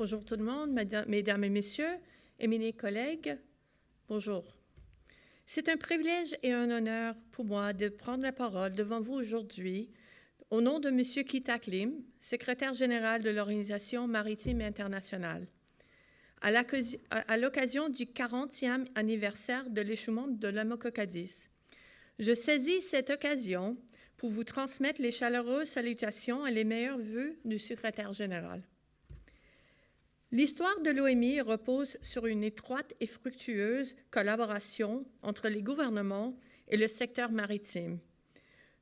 Bonjour tout le monde, mesdames et messieurs, et mes collègues, bonjour. C'est un privilège et un honneur pour moi de prendre la parole devant vous aujourd'hui au nom de M. Kitak Lim, secrétaire général de l'Organisation maritime internationale, à l'occasion du 40e anniversaire de l'échouement de l'Amoco Cadiz. Je saisis cette occasion pour vous transmettre les chaleureuses salutations et les meilleurs vœux du secrétaire général. L'histoire de l'OMI repose sur une étroite et fructueuse collaboration entre les gouvernements et le secteur maritime.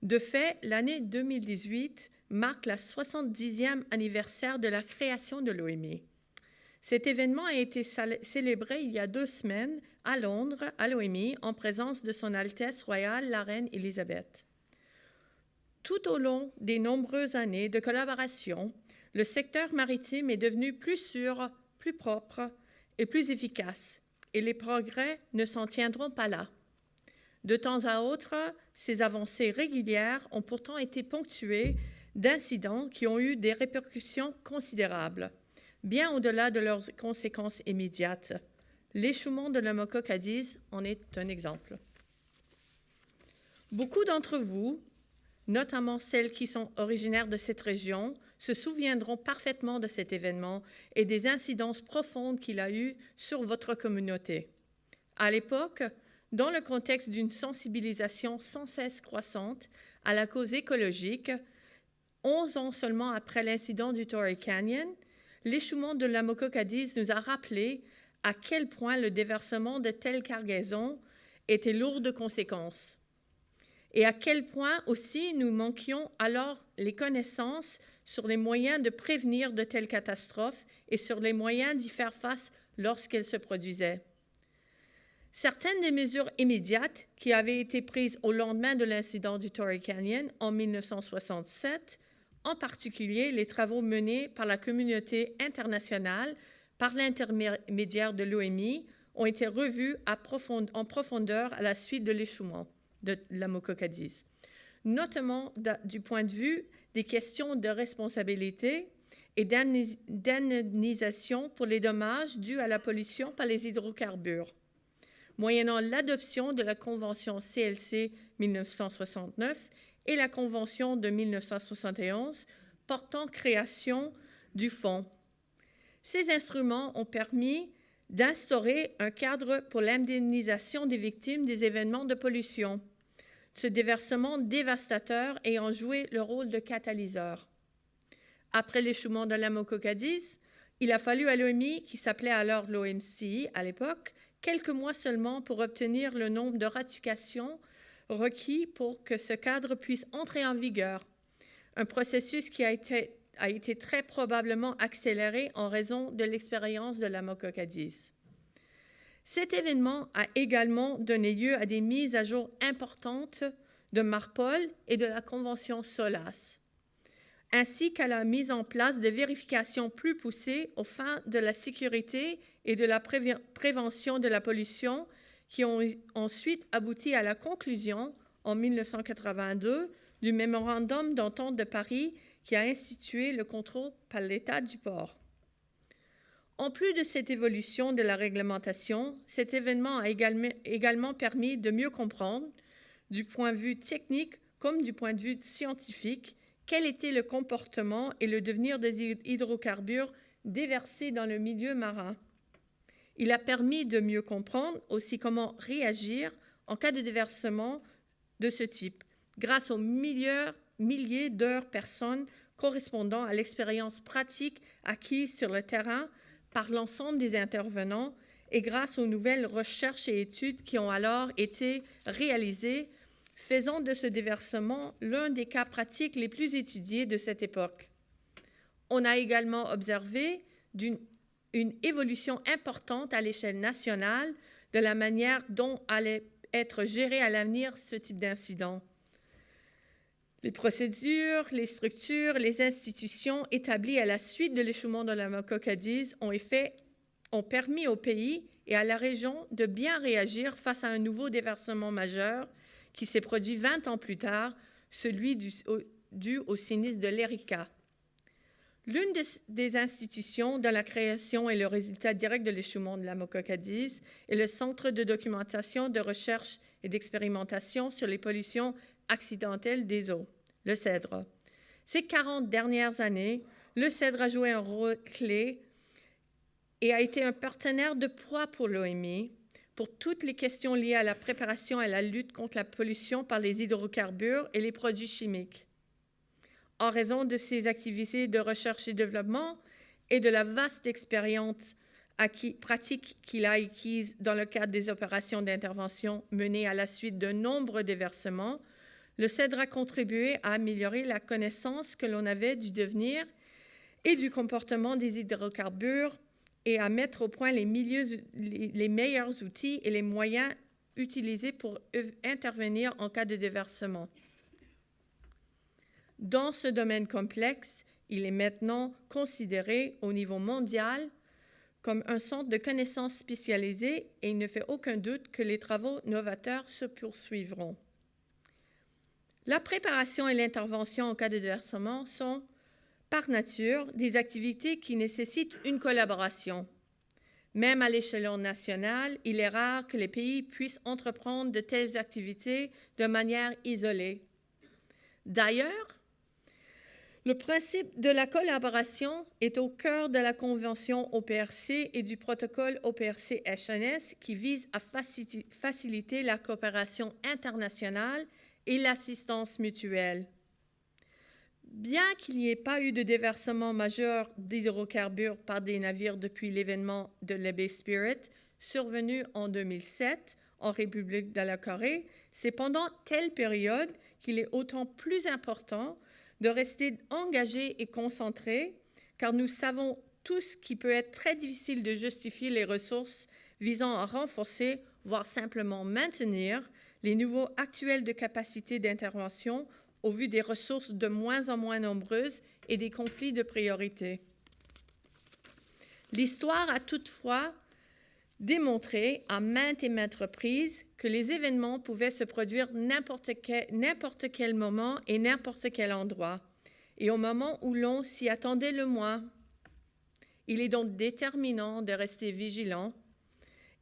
De fait, l'année 2018 marque la 70e anniversaire de la création de l'OMI. Cet événement a été célébré il y a 2 semaines à Londres, à l'OMI, en présence de Son Altesse royale, la Reine Élisabeth. Tout au long des nombreuses années de collaboration, le secteur maritime est devenu plus sûr, plus propre et plus efficace, et les progrès ne s'en tiendront pas là. De temps à autre, ces avancées régulières ont pourtant été ponctuées d'incidents qui ont eu des répercussions considérables, bien au-delà de leurs conséquences immédiates. L'échouement de l'Amoco Cadiz en est un exemple. Beaucoup d'entre vous, notamment celles qui sont originaires de cette région, se souviendront parfaitement de cet événement et des incidences profondes qu'il a eues sur votre communauté. À l'époque, dans le contexte d'une sensibilisation sans cesse croissante à la cause écologique, 11 ans seulement après l'incident du Torrey Canyon, l'échouement de l'Amoco Cadiz nous a rappelé à quel point le déversement de telles cargaisons était lourd de conséquences et à quel point aussi nous manquions alors les connaissances sur les moyens de prévenir de telles catastrophes et sur les moyens d'y faire face lorsqu'elles se produisaient. Certaines des mesures immédiates qui avaient été prises au lendemain de l'incident du Torrey Canyon en 1967, en particulier les travaux menés par la communauté internationale par l'intermédiaire de l'OMI, ont été revus en profondeur à la suite de l'échouement de l'Amoco Cadiz, notamment du point de vue des questions de responsabilité et d'indemnisation pour les dommages dus à la pollution par les hydrocarbures, moyennant l'adoption de la Convention CLC 1969 et la Convention de 1971 portant création du Fonds. Ces instruments ont permis d'instaurer un cadre pour l'indemnisation des victimes des événements de pollution, ce déversement dévastateur ayant joué le rôle de catalyseur. Après l'échouement de l'Amoco Cadiz, il a fallu à l'OMI, qui s'appelait alors l'OMCI à l'époque, quelques mois seulement pour obtenir le nombre de ratifications requis pour que ce cadre puisse entrer en vigueur, un processus qui a été très probablement accéléré en raison de l'expérience de l'Amoco Cadiz. Cet événement a également donné lieu à des mises à jour importantes de MARPOL et de la Convention SOLAS, ainsi qu'à la mise en place de vérifications plus poussées aux fins de la sécurité et de la prévention de la pollution, qui ont ensuite abouti à la conclusion, en 1982, du mémorandum d'entente de Paris qui a institué le contrôle par l'État du port. En plus de cette évolution de la réglementation, cet événement a également permis de mieux comprendre, du point de vue technique comme du point de vue scientifique, quel était le comportement et le devenir des hydrocarbures déversés dans le milieu marin. Il a permis de mieux comprendre aussi comment réagir en cas de déversement de ce type, grâce aux milliers d'heures personnes correspondant à l'expérience pratique acquise sur le terrain par l'ensemble des intervenants et grâce aux nouvelles recherches et études qui ont alors été réalisées, faisant de ce déversement l'un des cas pratiques les plus étudiés de cette époque. On a également observé une évolution importante à l'échelle nationale de la manière dont allait être géré à l'avenir ce type d'incident. Les procédures, les structures, les institutions établies à la suite de l'échouement de l'Amoco Cadiz ont permis au pays et à la région de bien réagir face à un nouveau déversement majeur qui s'est produit 20 ans plus tard, celui dû au sinistre de l'Erika. L'une des institutions dont la création est le résultat direct de l'échouement de la Moco-Cadiz est le Centre de documentation, de recherche et d'expérimentation sur les pollutions accidentelles des eaux, le CEDRA. Ces 40 dernières années, le CEDRA a joué un rôle clé et a été un partenaire de poids pour l'OMI pour toutes les questions liées à la préparation et à la lutte contre la pollution par les hydrocarbures et les produits chimiques. En raison de ses activités de recherche et développement et de la vaste expérience pratique qu'il a acquise dans le cadre des opérations d'intervention menées à la suite de nombreux déversements, le CEDRA a contribué à améliorer la connaissance que l'on avait du devenir et du comportement des hydrocarbures et à mettre au point les meilleurs outils et les moyens utilisés pour intervenir en cas de déversement. Dans ce domaine complexe, il est maintenant considéré au niveau mondial comme un centre de connaissances spécialisé et il ne fait aucun doute que les travaux novateurs se poursuivront. La préparation et l'intervention en cas de déversement sont, par nature, des activités qui nécessitent une collaboration. Même à l'échelon national, il est rare que les pays puissent entreprendre de telles activités de manière isolée. D'ailleurs, le principe de la collaboration est au cœur de la Convention OPRC et du protocole OPRC-HNS qui vise à faciliter la coopération internationale et l'assistance mutuelle. Bien qu'il n'y ait pas eu de déversement majeur d'hydrocarbures par des navires depuis l'événement de l'Ebbe Spirit survenu en 2007 en République de la Corée, c'est pendant telle période qu'il est autant plus important de rester engagé et concentré, car nous savons tous qu'il peut être très difficile de justifier les ressources visant à renforcer, voire simplement maintenir, les niveaux actuels de capacité d'intervention au vu des ressources de moins en moins nombreuses et des conflits de priorité. L'histoire a toutefois démontré à maintes et maintes reprises que les événements pouvaient se produire n'importe quel moment et n'importe quel endroit, et au moment où l'on s'y attendait le moins. Il est donc déterminant de rester vigilant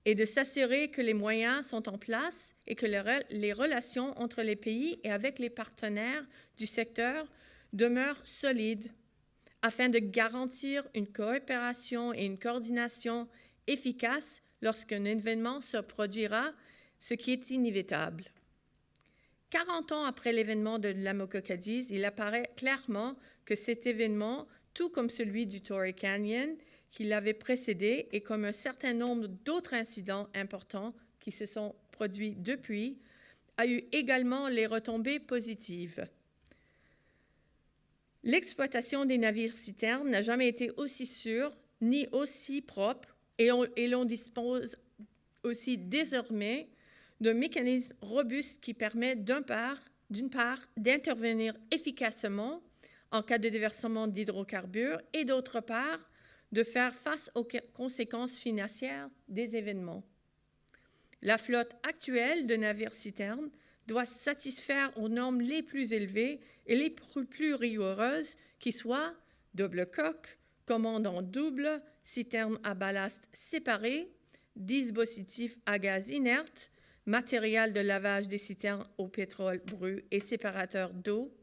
et de s'assurer que les moyens sont en place et que les relations entre les pays et avec les partenaires du secteur demeurent solides, afin de garantir une coopération et une coordination efficaces lorsqu'un événement se produira, ce qui est inévitable. 40 ans après l'événement de la Moco-Cadiz, il apparaît clairement que cet événement, tout comme celui du Torrey Canyon, qui l'avait précédé, et comme un certain nombre d'autres incidents importants qui se sont produits depuis, a eu également les retombées positives. L'exploitation des navires-citernes n'a jamais été aussi sûre ni aussi propre, et l'on dispose aussi désormais d'un mécanisme robuste qui permet d'une part d'intervenir efficacement en cas de déversement d'hydrocarbures et d'autre part de faire face aux conséquences financières des événements. La flotte actuelle de navires-citernes doit satisfaire aux normes les plus élevées et les plus rigoureuses, qui soient double coque, commande en double, citerne à ballast séparé, dispositif à gaz inerte, matériel de lavage des citernes au pétrole brut et séparateur d'eau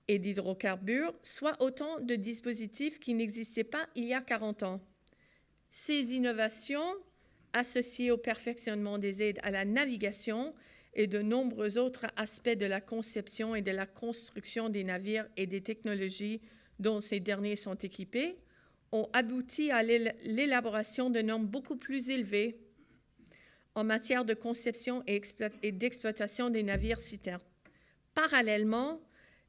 et d'hydrocarbures, soit autant de dispositifs qui n'existaient pas il y a 40 ans. Ces innovations, associées au perfectionnement des aides à la navigation et de nombreux autres aspects de la conception et de la construction des navires et des technologies dont ces derniers sont équipés, ont abouti à l'élaboration de normes beaucoup plus élevées en matière de conception et d'exploitation des navires-citernes. Parallèlement,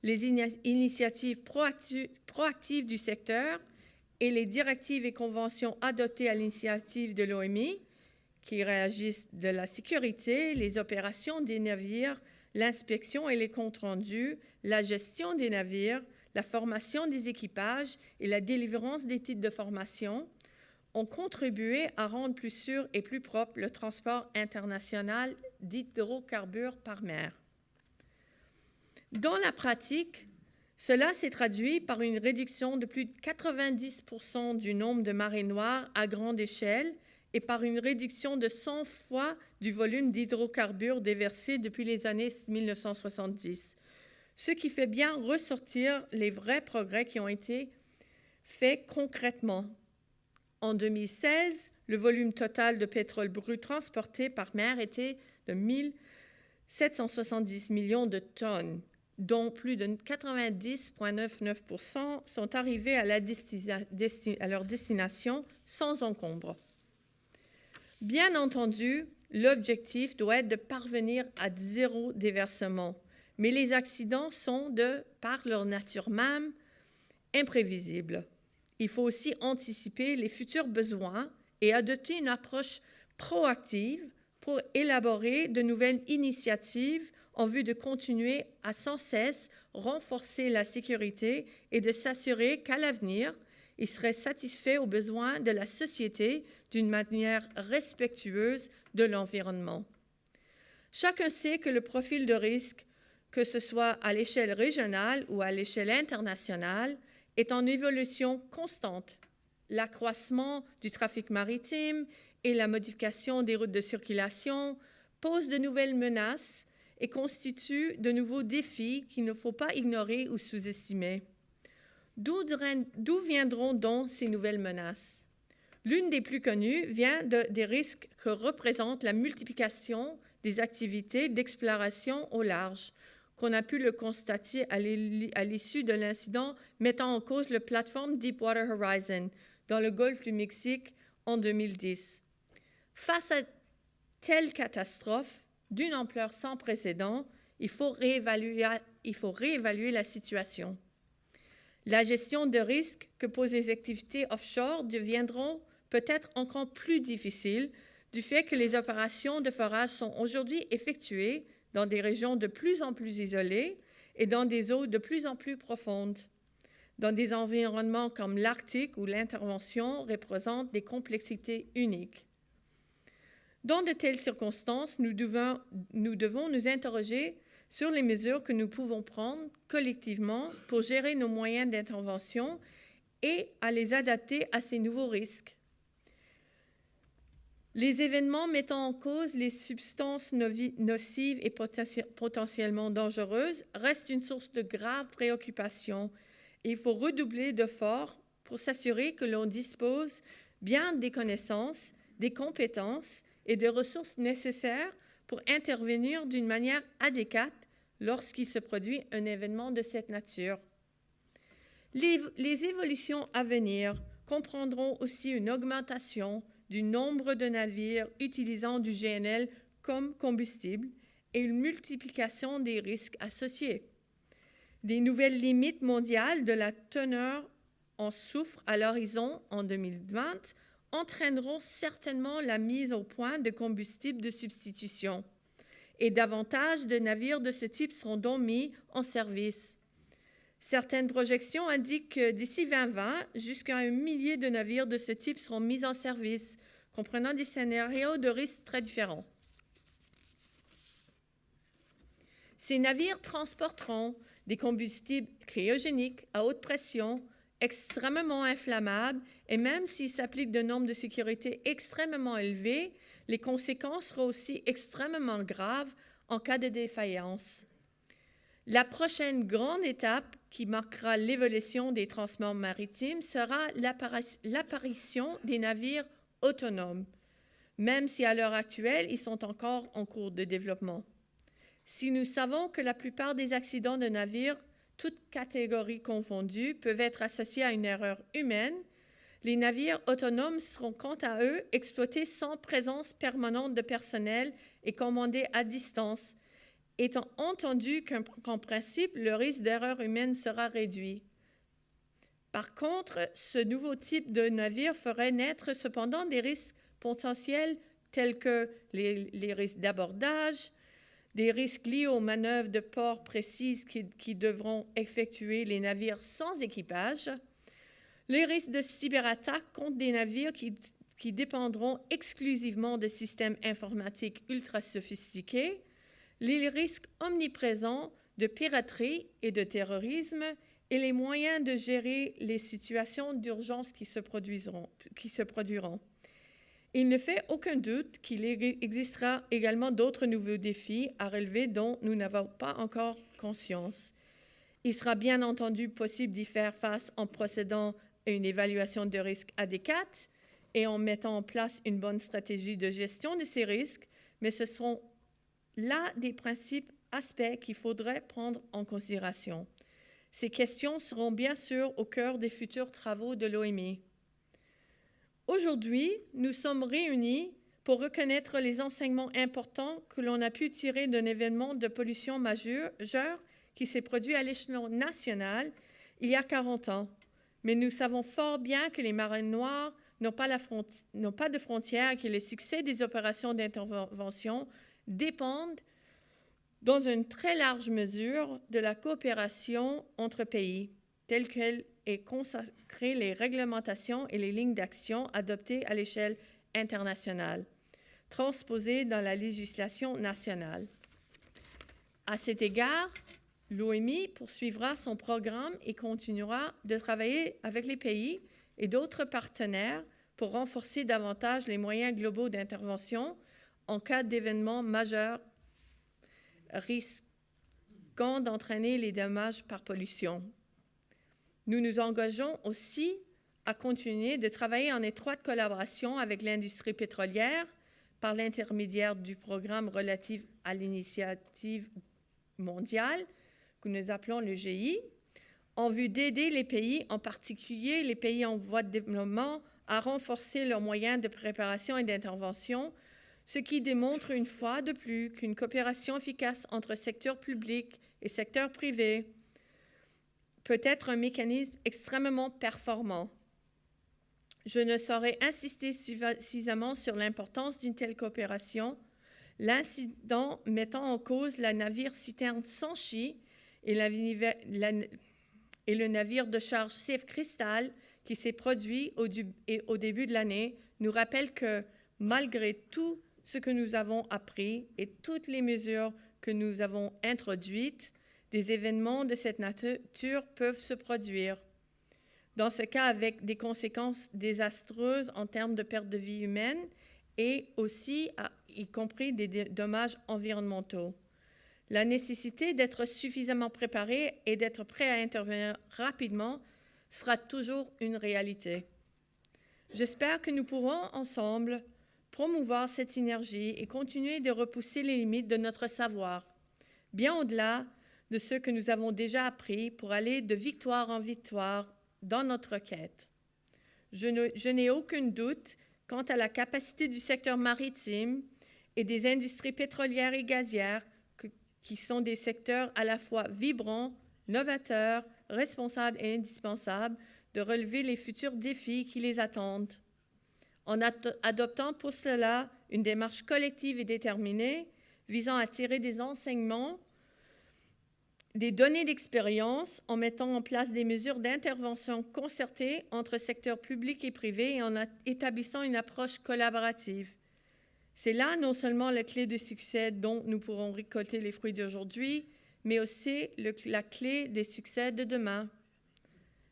les initiatives proactives du secteur et les directives et conventions adoptées à l'initiative de l'OMI, qui réagissent de la sécurité, les opérations des navires, l'inspection et les comptes rendus, la gestion des navires, la formation des équipages et la délivrance des titres de formation, ont contribué à rendre plus sûr et plus propre le transport international d'hydrocarbures par mer. Dans la pratique, Cela s'est traduit par une réduction de plus de 90% du nombre de marées noires à grande échelle et par une réduction de 100 fois du volume d'hydrocarbures déversés depuis les années 1970, ce qui fait bien ressortir les vrais progrès qui ont été faits concrètement. En 2016, le volume total de pétrole brut transporté par mer était de 1 770 millions de tonnes, dont plus de 90,99% sont arrivés à leur destination sans encombre. Bien entendu, l'objectif doit être de parvenir à zéro déversement, mais les accidents sont, par leur nature même, imprévisibles. Il faut aussi anticiper les futurs besoins et adopter une approche proactive pour élaborer de nouvelles initiatives en vue de continuer à sans cesse renforcer la sécurité et de s'assurer qu'à l'avenir, il serait satisfait aux besoins de la société d'une manière respectueuse de l'environnement. Chacun sait que le profil de risque, que ce soit à l'échelle régionale ou à l'échelle internationale, est en évolution constante. L'accroissement du trafic maritime et la modification des routes de circulation posent de nouvelles menaces et constituent de nouveaux défis qu'il ne faut pas ignorer ou sous-estimer. D'où viendront donc ces nouvelles menaces? L'une des plus connues vient des risques que représente la multiplication des activités d'exploration au large, qu'on a pu le constater à l'issue de l'incident mettant en cause la plateforme Deepwater Horizon dans le golfe du Mexique en 2010. Face à telle catastrophe d'une ampleur sans précédent, il faut réévaluer la situation. La gestion de risques que posent les activités offshore deviendront peut-être encore plus difficiles du fait que les opérations de forage sont aujourd'hui effectuées dans des régions de plus en plus isolées et dans des eaux de plus en plus profondes. Dans des environnements comme l'Arctique où l'intervention représente des complexités uniques. Dans de telles circonstances, nous devons nous interroger sur les mesures que nous pouvons prendre collectivement pour gérer nos moyens d'intervention et à les adapter à ces nouveaux risques. Les événements mettant en cause les substances nocives et potentiellement dangereuses restent une source de grave préoccupation. Il faut redoubler d'efforts pour s'assurer que l'on dispose bien des connaissances, des compétences et des ressources nécessaires pour intervenir d'une manière adéquate lorsqu'il se produit un événement de cette nature. Les évolutions à venir comprendront aussi une augmentation du nombre de navires utilisant du GNL comme combustible et une multiplication des risques associés. Des nouvelles limites mondiales de la teneur en soufre à l'horizon en 2020 entraîneront certainement la mise au point de combustibles de substitution et davantage de navires de ce type seront donc mis en service. Certaines projections indiquent que d'ici 2020, jusqu'à 1 millier de navires de ce type seront mis en service, comprenant des scénarios de risques très différents. Ces navires transporteront des combustibles cryogéniques à haute pression, extrêmement inflammables, et même s'ils s'appliquent de normes de sécurité extrêmement élevées, les conséquences seront aussi extrêmement graves en cas de défaillance. La prochaine grande étape qui marquera l'évolution des transports maritimes sera l'apparition des navires autonomes, même si à l'heure actuelle, ils sont encore en cours de développement. Si nous savons que la plupart des accidents de navires, toutes catégories confondues, peuvent être associés à une erreur humaine, les navires autonomes seront quant à eux exploités sans présence permanente de personnel et commandés à distance, étant entendu qu'en principe, le risque d'erreur humaine sera réduit. Par contre, ce nouveau type de navire ferait naître cependant des risques potentiels tels que les risques d'abordage, des risques liés aux manœuvres de port précises qui devront effectuer les navires sans équipage, les risques de cyberattaque contre des navires qui dépendront exclusivement de systèmes informatiques ultra sophistiqués, les risques omniprésents de piraterie et de terrorisme et les moyens de gérer les situations d'urgence qui se produiront. Il ne fait aucun doute qu'il existera également d'autres nouveaux défis à relever dont nous n'avons pas encore conscience. Il sera bien entendu possible d'y faire face en procédant à une évaluation de risques adéquate et en mettant en place une bonne stratégie de gestion de ces risques, mais ce seront là des principes, aspects qu'il faudrait prendre en considération. Ces questions seront bien sûr au cœur des futurs travaux de l'OMI. Aujourd'hui, nous sommes réunis pour reconnaître les enseignements importants que l'on a pu tirer d'un événement de pollution majeur qui s'est produit à l'échelon national il y a 40 ans. Mais nous savons fort bien que les marées noires n'ont pas de frontières et que le succès des opérations d'intervention dépendent dans une très large mesure de la coopération entre pays, telle qu'elle est consacrée les réglementations et les lignes d'action adoptées à l'échelle internationale, transposées dans la législation nationale. À cet égard, l'OMI poursuivra son programme et continuera de travailler avec les pays et d'autres partenaires pour renforcer davantage les moyens globaux d'intervention en cas d'événements majeurs risquant d'entraîner les dommages par pollution. Nous nous engageons aussi à continuer de travailler en étroite collaboration avec l'industrie pétrolière par l'intermédiaire du programme relatif à l'initiative mondiale que nous appelons le GI, en vue d'aider les pays, en particulier les pays en voie de développement, à renforcer leurs moyens de préparation et d'intervention, ce qui démontre une fois de plus qu'une coopération efficace entre secteur public et secteur privé peut être un mécanisme extrêmement performant. Je ne saurais insister suffisamment sur l'importance d'une telle coopération. L'incident mettant en cause la navire-citerne Sanchi et le navire de charge Safe Crystal qui s'est produit au début de l'année nous rappelle que malgré tout ce que nous avons appris et toutes les mesures que nous avons introduites, des événements de cette nature peuvent se produire. Dans ce cas, avec des conséquences désastreuses en termes de perte de vie humaine et aussi, y compris des dommages environnementaux. La nécessité d'être suffisamment préparé et d'être prêt à intervenir rapidement sera toujours une réalité. J'espère que nous pourrons ensemble promouvoir cette synergie et continuer de repousser les limites de notre savoir, bien au-delà de ce que nous avons déjà appris pour aller de victoire en victoire dans notre quête. Je n'ai aucun doute quant à la capacité du secteur maritime et des industries pétrolières et gazières qui sont des secteurs à la fois vibrants, novateurs, responsables et indispensables de relever les futurs défis qui les attendent. En adoptant pour cela une démarche collective et déterminée visant à tirer des enseignements, des données d'expérience, en mettant en place des mesures d'intervention concertées entre secteurs publics et privés et en établissant une approche collaborative. C'est là non seulement la clé de succès dont nous pourrons récolter les fruits d'aujourd'hui, mais aussi la clé des succès de demain.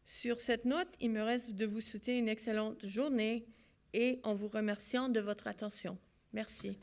Sur cette note, il me reste de vous souhaiter une excellente journée et en vous remerciant de votre attention. Merci.